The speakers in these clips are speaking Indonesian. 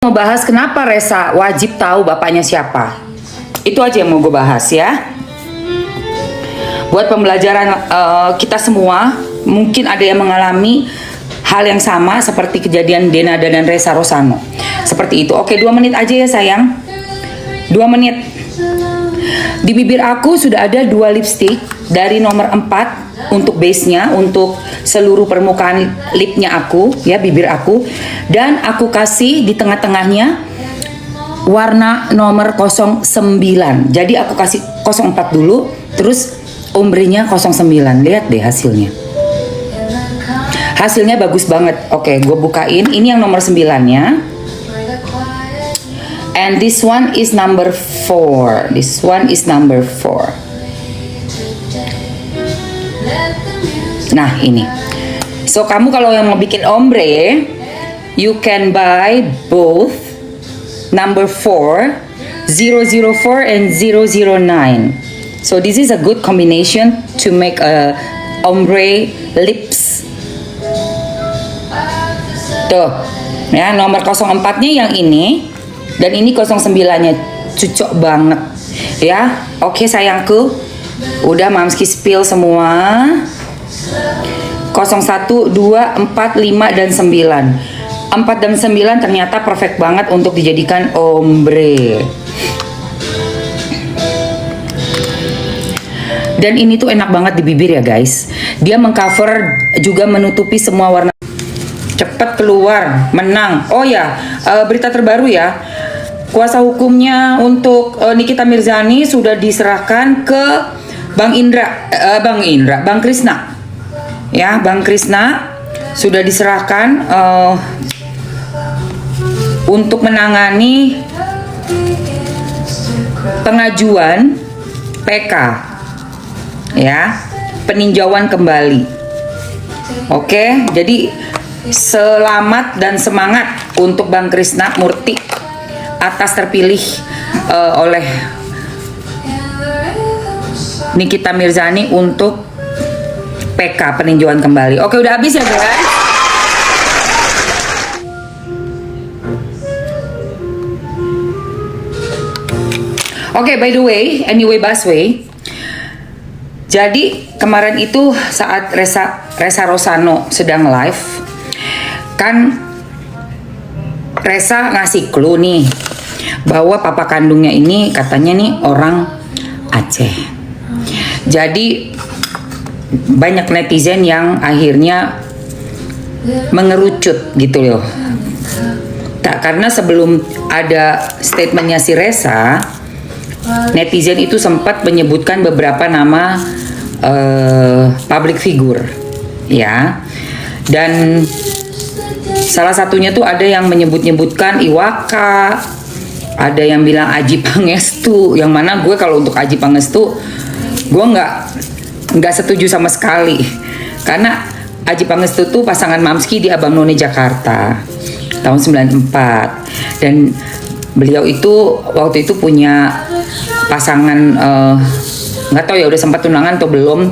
Mau bahas kenapa Resa wajib tahu bapaknya siapa. Itu aja yang mau gue bahas ya. Buat pembelajaran kita semua, mungkin ada yang mengalami hal yang sama seperti kejadian Denada dan Resa Rosano. Seperti itu. Oke, 2 menit aja ya sayang. 2 menit. Di bibir aku sudah ada 2 lipstick dari nomor 4 untuk base-nya, untuk seluruh permukaan lipnya aku, ya bibir aku. Dan aku kasih di tengah-tengahnya warna nomor 09. Jadi aku kasih 04 dulu, terus ombrenya 09. Lihat deh hasilnya. Hasilnya bagus banget. Oke, gue bukain. Ini yang nomor 9-nya. And this one is number 4. This one is number 4. Nah, ini. So, kamu kalau yang mau bikin ombre, you can buy both number 4, 004 and 009. So, this is a good combination to make a ombre lips. Tuh. Ya, nomor 04-nya yang ini dan ini 09-nya. Cocok banget. Ya. Oke, sayangku. Udah Mamski spill semua. 01, 2, 4, 5, dan 9. 4 dan 9 ternyata perfect banget untuk dijadikan ombre. Dan ini tuh enak banget di bibir ya guys. Dia mengcover juga menutupi semua warna. Cepet keluar, menang. Oh ya, berita terbaru ya. Kuasa hukumnya untuk Nikita Mirzani sudah diserahkan ke Bang Krishna. Ya, Bang Krishna sudah diserahkan untuk menangani pengajuan PK, ya, peninjauan kembali. Oke, jadi selamat dan semangat untuk Bang Krishna Murti atas terpilih oleh Nikita Mirzani untuk PK, peninjauan kembali. Oke, udah habis ya guys. Oke, by the way, anyway Baswe. Jadi kemarin itu saat Resa Rosano sedang live, kan Resa ngasih clue nih bahwa papa kandungnya ini katanya nih orang Aceh. Jadi banyak netizen yang akhirnya mengerucut gitu loh. Karena sebelum ada statementnya si Resa, netizen itu sempat menyebutkan beberapa nama public figure, ya. Dan salah satunya tuh ada yang menyebutkan Iwaka, ada yang bilang Adjie Pangestu, yang mana gue kalau untuk Adjie Pangestu gue nggak setuju sama sekali, karena Adjie Pangestu tuh pasangan Mamski di Abang None Jakarta tahun 94, dan beliau itu waktu itu punya pasangan, nggak tahu ya udah sempat tunangan atau belum,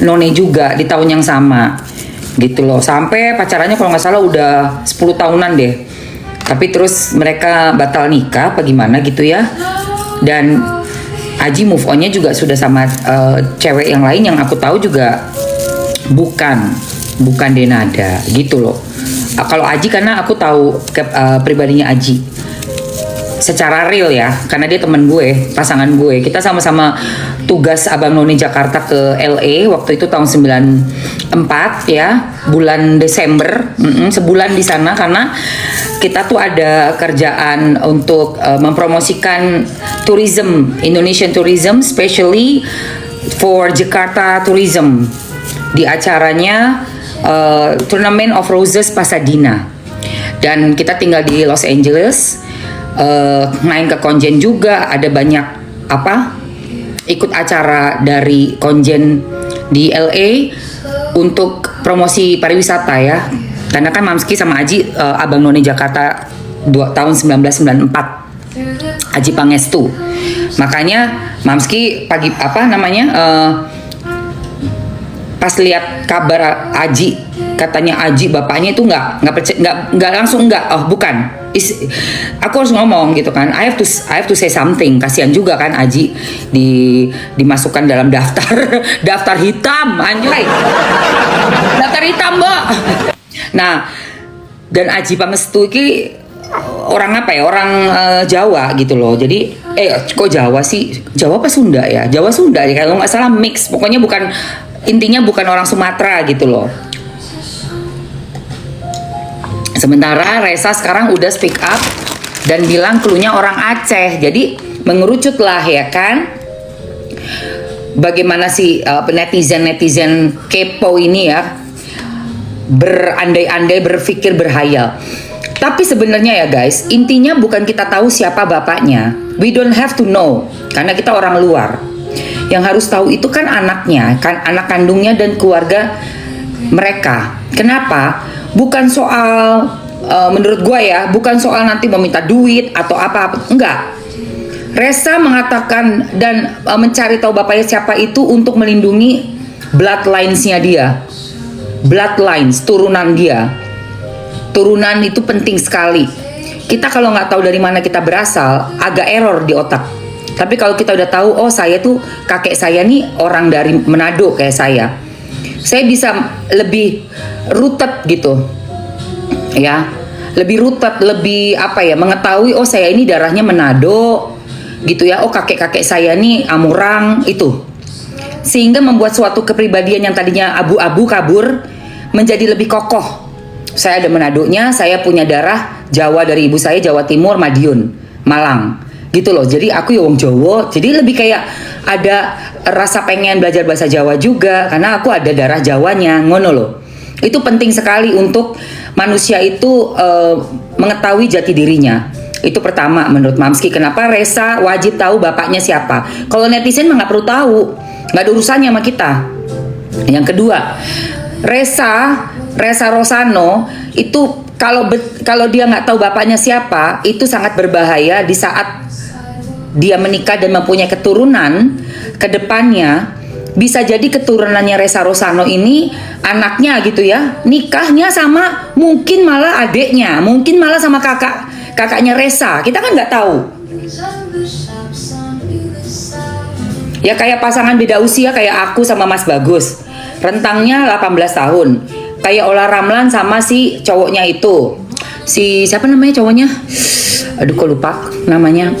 None juga di tahun yang sama gitu loh, sampai pacarannya kalau nggak salah udah 10 tahunan deh, tapi terus mereka batal nikah apa gimana gitu ya. Dan Adjie move onnya juga sudah sama cewek yang lain yang aku tahu juga bukan Denada gitu loh. Kalau Adjie karena aku tahu pribadinya Adjie secara real ya, karena dia teman gue, pasangan gue. Kita sama-sama tugas Abang None Jakarta ke LA waktu itu tahun 94 ya, bulan Desember, sebulan di sana karena kita tuh ada kerjaan untuk mempromosikan tourism, Indonesian tourism, especially for Jakarta tourism di acaranya Tournament of Roses Pasadena. Dan kita tinggal di Los Angeles, main ke Konjen juga, ada banyak ikut acara dari Konjen di LA untuk promosi pariwisata ya. Karena kan Mamski sama Adjie Abang None Jakarta tahun 1994, Adjie Pangestu. Makanya Mamski pas lihat kabar Adjie katanya Aji bapaknya itu nggak langsung nggak, oh bukan. Aku harus ngomong gitu kan. I have to say something. Kasihan juga kan Aji dimasukkan dalam daftar daftar hitam, anjay. Daftar hitam, Mbak. Nah, dan Aji Pangestu ini orang apa ya? Orang Jawa gitu loh. Jadi kok Jawa sih? Jawa apa Sunda ya? Jawa Sunda ya, kalau nggak salah mix. Pokoknya intinya bukan orang Sumatera gitu loh. Sementara Resa sekarang udah speak up dan bilang klunya orang Aceh. Jadi mengerucut lah ya kan. Bagaimana sih netizen kepo ini ya, berandai-andai, berpikir, berhayal. Tapi sebenarnya ya guys, intinya bukan kita tahu siapa bapaknya. We don't have to know, karena kita orang luar. Yang harus tahu itu kan anaknya, kan anak kandungnya dan keluarga mereka. Kenapa? Bukan soal menurut gue ya, bukan soal nanti meminta duit atau apa-apa, enggak. Resa mengatakan dan mencari tahu bapaknya siapa itu untuk melindungi bloodlines-nya dia. Bloodlines, turunan dia. Turunan itu penting sekali. Kita kalau nggak tahu dari mana kita berasal, agak error di otak. Tapi kalau kita udah tahu, oh saya tuh kakek saya nih orang dari Manado kayak saya bisa lebih rooted gitu, ya, lebih rooted, lebih apa ya, mengetahui oh saya ini darahnya Manado gitu ya, oh kakek saya nih Amurang itu, sehingga membuat suatu kepribadian yang tadinya abu-abu kabur menjadi lebih kokoh. Saya ada Manadonya, saya punya darah Jawa dari ibu saya, Jawa Timur, Madiun, Malang gitu loh. Jadi aku ya wong Jawa, jadi lebih kayak ada rasa pengen belajar bahasa Jawa juga karena aku ada darah Jawanya, ngono loh. Itu penting sekali untuk manusia itu mengetahui jati dirinya. Itu pertama menurut Mamski. Kenapa Resa wajib tahu bapaknya siapa? Kalau netizen mah nggak perlu tahu, nggak ada urusannya sama kita. Yang kedua, Resa Rosano itu kalau dia nggak tahu bapaknya siapa, itu sangat berbahaya di saat dia menikah dan mempunyai keturunan ke depannya. Bisa jadi keturunannya Resa Rosano ini anaknya gitu ya, nikahnya sama mungkin malah adiknya, mungkin malah sama kakaknya Resa. Kita kan nggak tahu. Ya kayak pasangan beda usia kayak aku sama Mas Bagus. Rentangnya 18 tahun. Kayak Ola Ramlan sama si cowoknya itu. Si siapa namanya cowoknya? Aduh kok lupa namanya.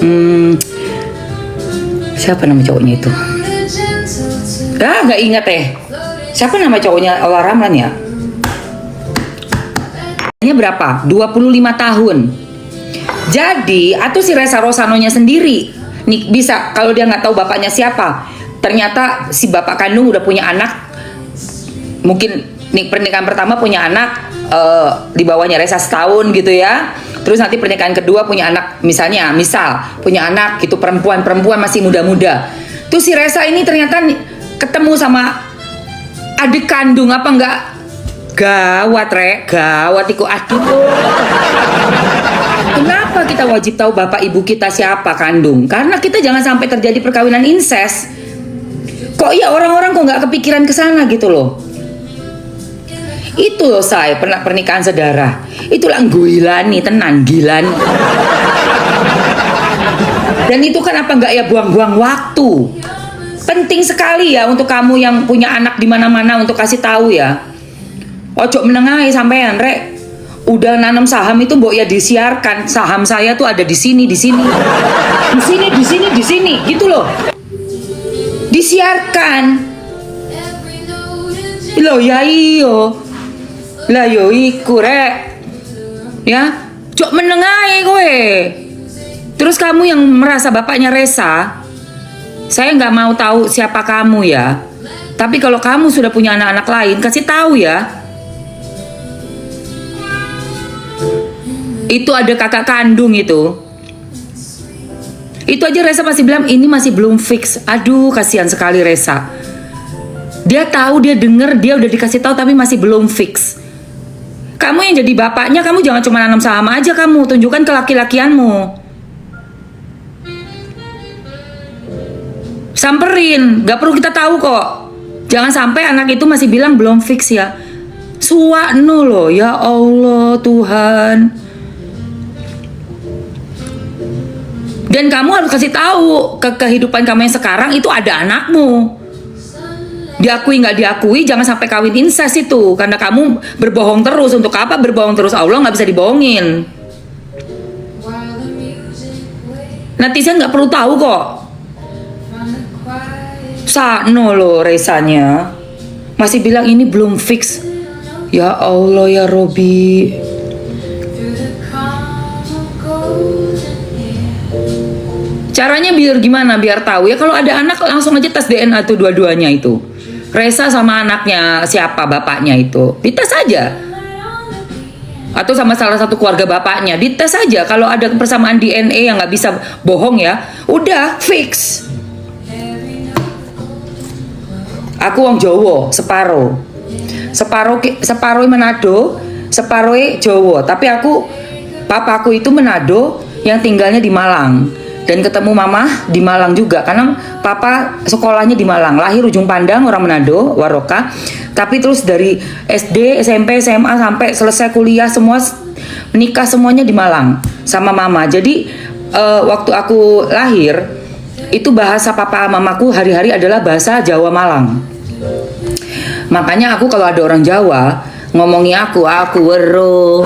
Siapa nama cowoknya itu? Nggak ingat Siapa nama cowoknya Ola Ramlan ya? Ini berapa? 25 tahun. Jadi, atau si Resa Rosanonya sendiri nih bisa, kalau dia nggak tahu bapaknya siapa, ternyata si bapak kandung udah punya anak, mungkin pernikahan pertama punya anak di bawahnya Resa setahun gitu ya. Terus nanti pernikahan kedua punya anak, misal punya anak gitu, perempuan masih muda-muda. Tuh si Resa ini ternyata ketemu sama adik kandung apa enggak? Gawat iku aduh. Kenapa kita wajib tahu bapak ibu kita siapa kandung? Karena kita jangan sampai terjadi perkawinan incest. Kok ya orang-orang kok nggak kepikiran ke sana gitu loh. Itu loh saya pernah pernikahan saudara. Itulah gilani tenan gilan. Dan itu kan apa enggak ya buang-buang waktu. Penting sekali ya untuk kamu yang punya anak di mana-mana untuk kasih tahu ya. Ojo menengahi sampean rek. Udah nanam saham itu mbok ya disiarkan. Saham saya tuh ada di sini. Di sini gitu loh. Disiarkan. Loh ya iyo. Lah yo iku rek. Ya, cok menengahi kowe. Terus kamu yang merasa bapaknya Resa, saya nggak mau tahu siapa kamu ya. Tapi kalau kamu sudah punya anak-anak lain, kasih tahu ya. Itu ada kakak kandung itu. Itu aja Resa masih bilang ini masih belum fix. Aduh, kasihan sekali Resa. Dia tahu, dia denger, dia udah dikasih tahu tapi masih belum fix. Kamu yang jadi bapaknya, kamu jangan cuma nanam saham aja, kamu tunjukkan ke laki-lakianmu. Samperin, gak perlu kita tahu kok. Jangan sampai anak itu masih bilang belum fix ya. disuakno loh, ya Allah Tuhan. Dan kamu harus kasih tahu ke kehidupan kamu yang sekarang itu ada anakmu. Diakui nggak diakui, jangan sampai kawin incest itu, karena kamu berbohong terus. Untuk apa berbohong terus? Allah nggak bisa dibohongin. Netizen nggak perlu tahu kok. Sakno loh resanya, masih bilang ini belum fix. Ya Allah ya Robi. Caranya biar gimana? Biar tahu ya, kalau ada anak langsung aja tes DNA tuh dua-duanya itu. Resa sama anaknya siapa bapaknya itu, dites aja. Atau sama salah satu keluarga bapaknya, dites aja. Kalau ada persamaan DNA yang nggak bisa bohong ya, udah fix. Aku wong Jawa, separuh Manado, separuh Jawa. Tapi papaku itu Manado yang tinggalnya di Malang. Dan ketemu mama di Malang juga, karena papa sekolahnya di Malang, lahir ujung pandang orang Manado, Waroka. Tapi terus dari SD, SMP, SMA sampai selesai kuliah semua menikah semuanya di Malang sama mama. Jadi waktu aku lahir itu bahasa papa mamaku hari-hari adalah bahasa Jawa Malang. Makanya aku kalau ada orang Jawa ngomongi aku wero.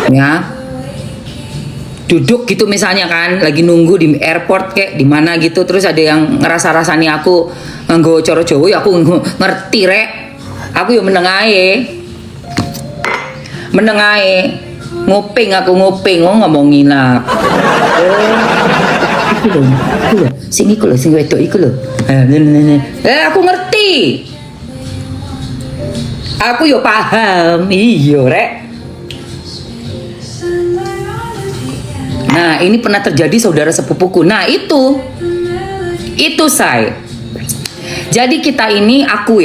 Ya. Duduk gitu misalnya kan, lagi nunggu di airport kayak di mana gitu, terus ada yang ngerasa-rasani aku nganggo cara Jawa, ya aku ngerti rek. Aku ya meneng ae. Nguping ngomongin lah. Iku lho, sing wedok iku lho. Aku ngerti. Aku yo paham, iya rek. Nah, ini pernah terjadi saudara sepupuku. Nah, itu saya. Jadi kita ini, aku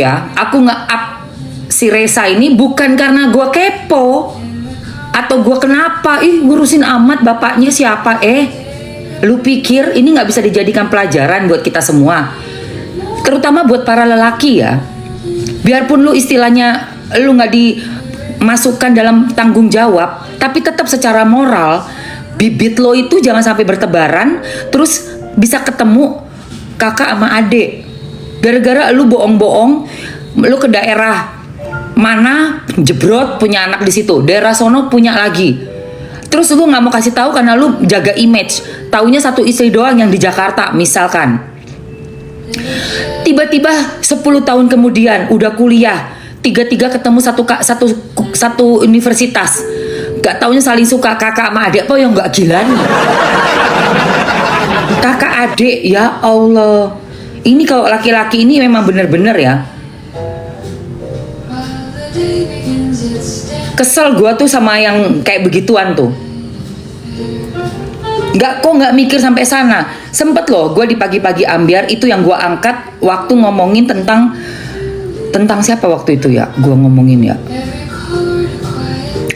nge-up si Resa ini bukan karena gua kepo atau gua kenapa, ngurusin amat bapaknya siapa. Lu pikir ini nggak bisa dijadikan pelajaran buat kita semua, terutama buat para lelaki ya. Biarpun lu istilahnya lu nggak dimasukkan dalam tanggung jawab, tapi tetap secara moral bibit lo itu jangan sampai bertebaran, terus bisa ketemu kakak sama adik. Gara-gara lu bohong-bohong, lu ke daerah mana jebrot punya anak di situ, daerah sono punya lagi. Terus lu nggak mau kasih tahu karena lu jaga image. Taunya satu istri doang yang di Jakarta misalkan. Tiba-tiba 10 tahun kemudian udah kuliah, tiga-tiga ketemu satu universitas. Gak taunya saling suka, kakak sama adik apa yang gak gila nih. Kakak adik, ya Allah. Ini kalau laki-laki ini memang bener-bener ya. Kesel gua tuh sama yang kayak begituan tuh. Kok nggak mikir sampai sana. Sempet loh gua di pagi-pagi ambiar itu yang gua angkat waktu ngomongin tentang siapa waktu itu ya, gua ngomongin ya.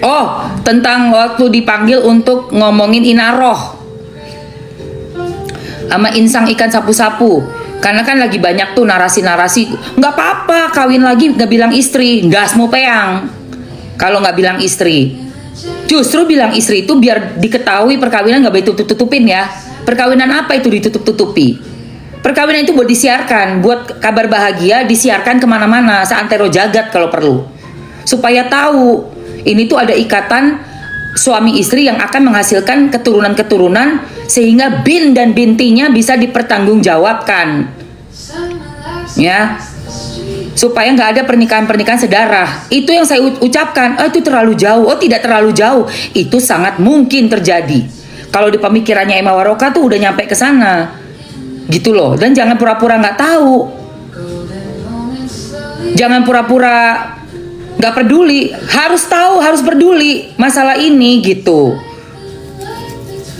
Oh, tentang waktu dipanggil untuk ngomongin Inaroh sama insang ikan sapu-sapu. Karena kan lagi banyak tuh narasi-narasi, nggak apa-apa kawin lagi nggak bilang istri, gas mau peang kalau nggak bilang istri. Justru bilang istri itu biar diketahui perkawinan nggak boleh tutup-tutupin ya. Perkawinan apa itu ditutup-tutupi? Perkawinan itu buat disiarkan, buat kabar bahagia disiarkan kemana-mana, seantero jagat kalau perlu. Supaya tahu, ini tuh ada ikatan suami istri yang akan menghasilkan keturunan-keturunan sehingga bin dan bintinya bisa dipertanggungjawabkan. Ya. Supaya nggak ada pernikahan-pernikahan sedarah. Itu yang saya ucapkan. Itu terlalu jauh. Oh, tidak terlalu jauh. Itu sangat mungkin terjadi. Kalau di pemikirannya Emma Waroka tuh udah nyampe ke sana. Gitu loh. Dan jangan pura-pura nggak tahu. Jangan pura-pura nggak peduli. Harus tahu, harus peduli masalah ini gitu.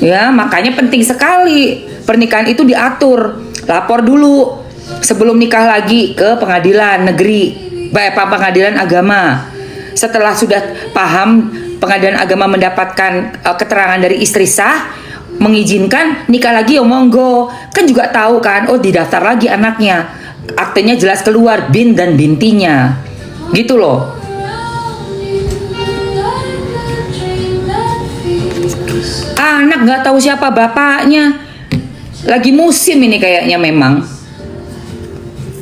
Ya, makanya penting sekali pernikahan itu diatur. Lapor dulu sebelum nikah lagi ke pengadilan negeri, pengadilan agama. Setelah sudah paham, pengadilan agama mendapatkan keterangan dari istri sah, mengizinkan nikah lagi, ya monggo. Kan juga tahu kan, oh didaftar lagi anaknya. aktenya jelas keluar bin dan bintinya. Gitu loh. Anak nggak tahu siapa bapaknya. Lagi musim ini kayaknya memang.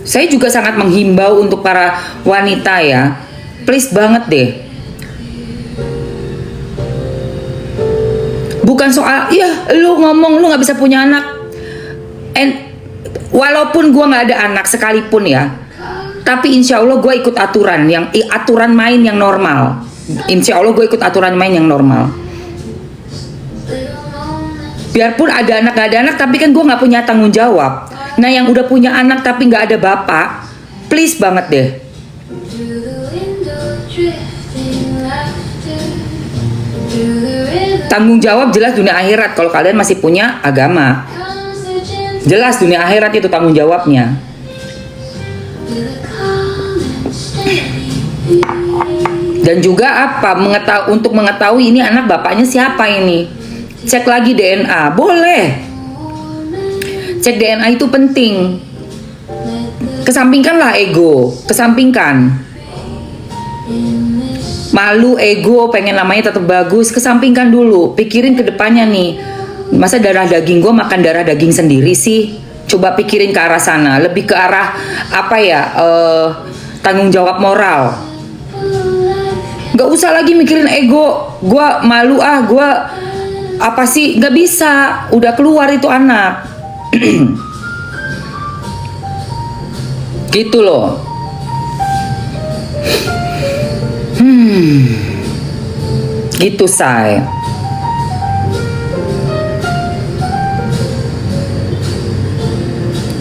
Saya juga sangat menghimbau untuk para wanita ya. Please banget deh. Bukan soal, ya lu ngomong lu nggak bisa punya anak. Walaupun gue nggak ada anak sekalipun ya, tapi insya Allah gue ikut aturan aturan main yang normal. Insya Allah gue ikut aturan main yang normal. Biarpun ada anak nggak ada anak, tapi kan gue nggak punya tanggung jawab. Nah yang udah punya anak tapi nggak ada bapak, please banget deh. Tanggung jawab jelas dunia akhirat kalau kalian masih punya agama. Jelas dunia akhirat itu tanggung jawabnya. Dan juga apa? Untuk mengetahui ini anak bapaknya siapa ini. Cek lagi DNA, boleh. Cek DNA itu penting. Kesampingkanlah ego, kesampingkan. Malu, ego, pengen namanya tetap bagus, kesampingkan dulu. Pikirin ke depannya nih. Masa darah daging gue makan darah daging sendiri sih? Coba pikirin ke arah sana. Lebih ke arah apa ya? Tanggung jawab moral. Gak usah lagi mikirin ego. Gue malu gue apa sih? Gak bisa. Udah keluar itu anak. Gitu loh. Gitu say.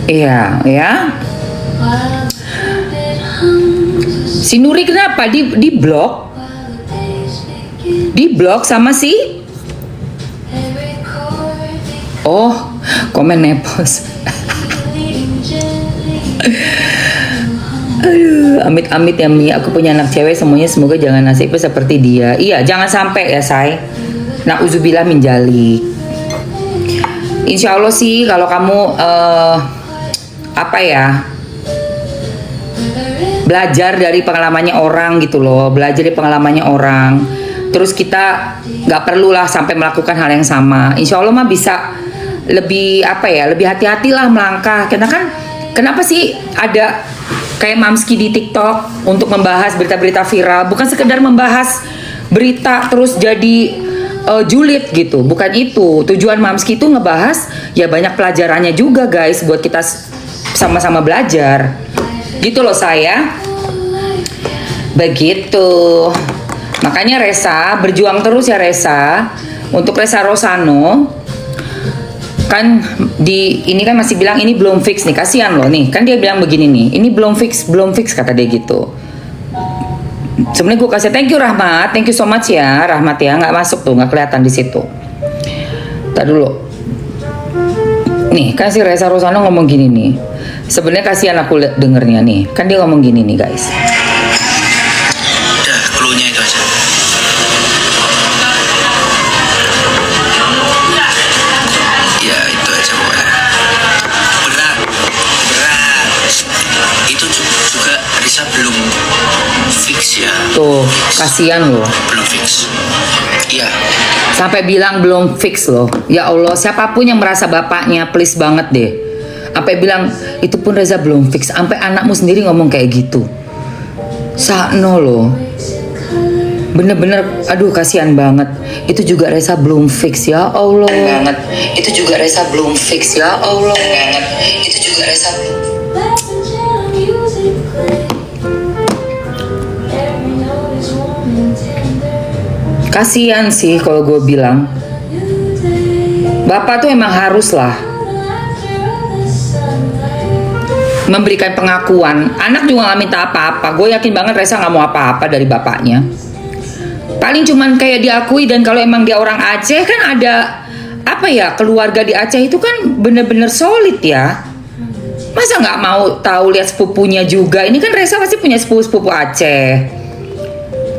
Iya, ya. Si Nuri kenapa di blok? Di blok sama si? Oh, komen nepos. Aduh, amit-amit ya Mi, aku punya anak cewek semuanya semoga jangan nasibnya seperti dia. Iya, jangan sampai ya say. Nauzubillah min dzalik. Insya Allah sih kalau kamu apa ya, belajar dari pengalamannya orang gitu loh, belajar dari pengalamannya orang. Terus kita nggak perlulah sampai melakukan hal yang sama. Insya Allah mah bisa lebih apa ya, lebih hati-hatilah melangkah. Karena kan kenapa sih ada kayak Mamski di TikTok untuk membahas berita-berita viral, bukan sekedar membahas berita terus jadi julid gitu, bukan itu. Tujuan Mamski itu ngebahas ya banyak pelajarannya juga guys, buat kita sama-sama belajar. Gitu loh saya. Begitu. Makanya Resa, berjuang terus ya Resa. Untuk Resa Rosano, kan ini kan masih bilang ini belum fix nih, kasihan loh nih, kan dia bilang begini nih, ini belum fix kata dia gitu. Sebenarnya gue kasih thank you Rahmat, thank you so much ya Rahmat ya, nggak masuk tuh, nggak kelihatan di situ. Tar dulu, nih kan si Resa Rosano ngomong gini nih, sebenarnya kasihan aku dengernya nih, kan dia ngomong gini nih guys. Udah, cluenya itu aja. Belum fix ya. Tuh, kasihan loh. Belum fix. Iya. Sampai bilang belum fix loh. Ya Allah, siapapun yang merasa bapaknya, please banget deh. Sampai bilang itu pun Reza belum fix. Sampai anakmu sendiri ngomong kayak gitu. Sakno loh. Bener-bener, aduh kasihan banget. Itu juga Reza belum fix ya Allah. Banget. Itu juga Reza belum fix ya Allah. Banget. Itu juga Reza belum. Kasian sih kalau gue bilang. Bapak tuh emang harus lah memberikan pengakuan. Anak juga gak minta apa-apa. Gue yakin banget Reza gak mau apa-apa dari bapaknya. Paling cuman kayak diakui. Dan kalau emang dia orang Aceh kan ada apa ya, keluarga di Aceh itu kan bener-bener solid ya. Masa gak mau tahu lihat sepupunya juga. Ini kan Reza pasti punya sepupu Aceh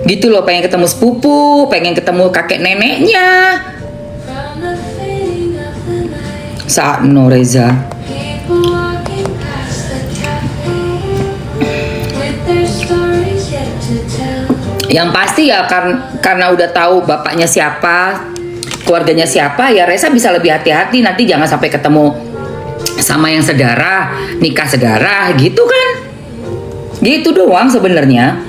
gitu loh, pengen ketemu sepupu, pengen ketemu kakek neneknya. Sakno Reza. Yang pasti ya karena udah tahu bapaknya siapa, keluarganya siapa, ya Resa bisa lebih hati-hati nanti jangan sampai ketemu sama yang sedara, nikah sedara gitu kan. Gitu doang sebenarnya.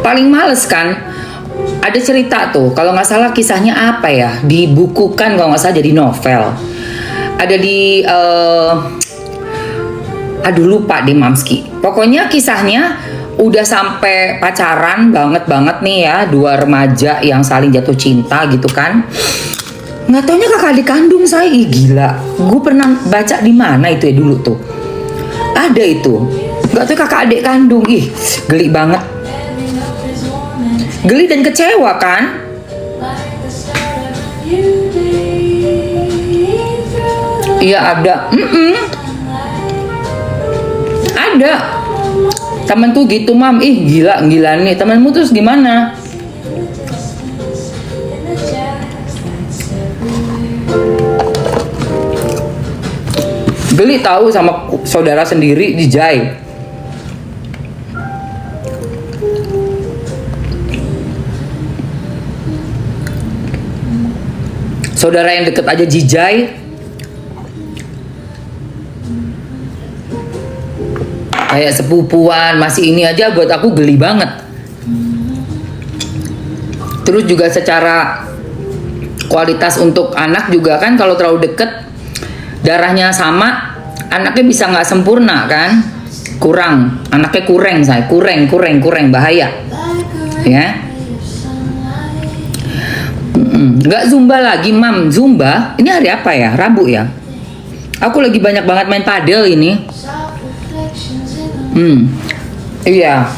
Paling males kan, ada cerita tuh, kalau nggak salah kisahnya apa ya, dibukukan kalau nggak salah jadi novel. Ada di, aduh lupa deh Mamski. Pokoknya kisahnya udah sampai pacaran banget nih ya, dua remaja yang saling jatuh cinta gitu kan. Nggak taunya kakak adik kandung saya, ih gila. Gue pernah baca di mana itu ya dulu tuh. Ada itu, nggak tahu kakak adik kandung, ih geli banget. Geli dan kecewa kan? Iya ada, ada. Temenku gitu mam, ih gila nih. Temenmu terus gimana? Geli tahu sama saudara sendiri dijai. Saudara yang deket aja jijai. Kayak sepupuan, masih ini aja buat aku geli banget. Terus juga secara kualitas untuk anak juga kan, kalau terlalu deket, darahnya sama, anaknya bisa nggak sempurna kan? Kurang, anaknya kurang, bahaya. Ya. Nggak zumba lagi mam, zumba ini hari apa ya, Rabu ya, aku lagi banyak banget main padel ini. Iya,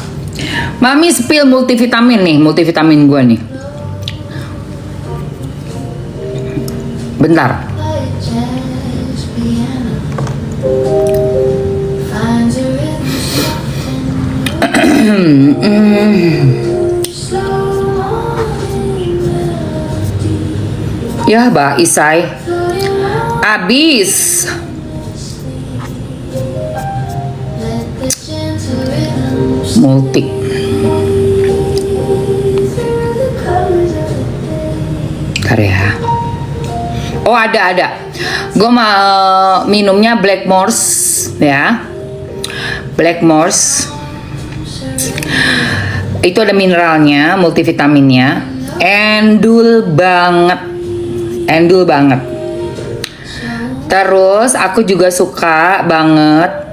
mami spill multivitamin nih, multivitamin gua nih, bentar. Ya Mbak Isai, abis. Multi. Karya. Oh ada. Gue mau minumnya Blackmores ya. Blackmores. Itu ada mineralnya, multivitaminnya. Endul banget. Terus aku juga suka banget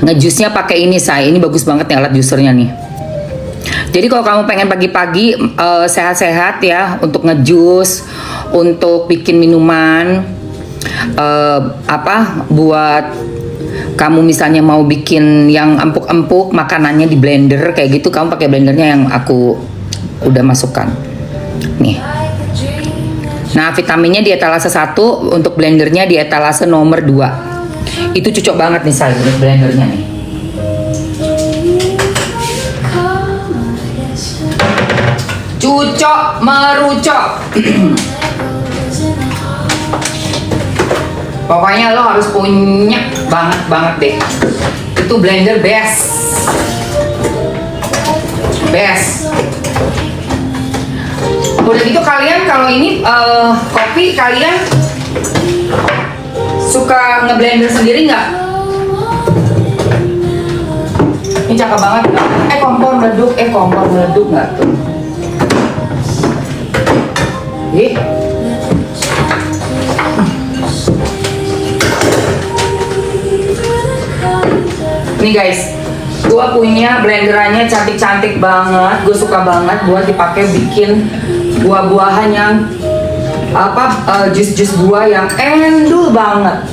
ngejusnya pakai ini say. Ini bagus banget nih alat juicernya nih. Jadi kalau kamu pengen pagi-pagi sehat-sehat ya, untuk ngejus, untuk bikin minuman, buat kamu misalnya mau bikin yang empuk-empuk, makanannya di blender kayak gitu, kamu pakai blendernya yang aku udah masukkan nih. Nah vitaminnya di etalase 1, untuk blendernya di etalase nomor 2. Itu cocok banget nih saya untuk blendernya nih. Cucok merucok. Pokoknya lo harus punya banget deh. Itu blender best. Udah gitu kalian kalau ini kopi, kalian suka ngeblender sendiri nggak? Ini cakep banget nggak? Kompor meleduk nggak tuh? Nih guys, gue punya blenderannya cantik-cantik banget. Gue suka banget buat dipakai bikin buah-buahan yang jus-jus buah yang endul banget.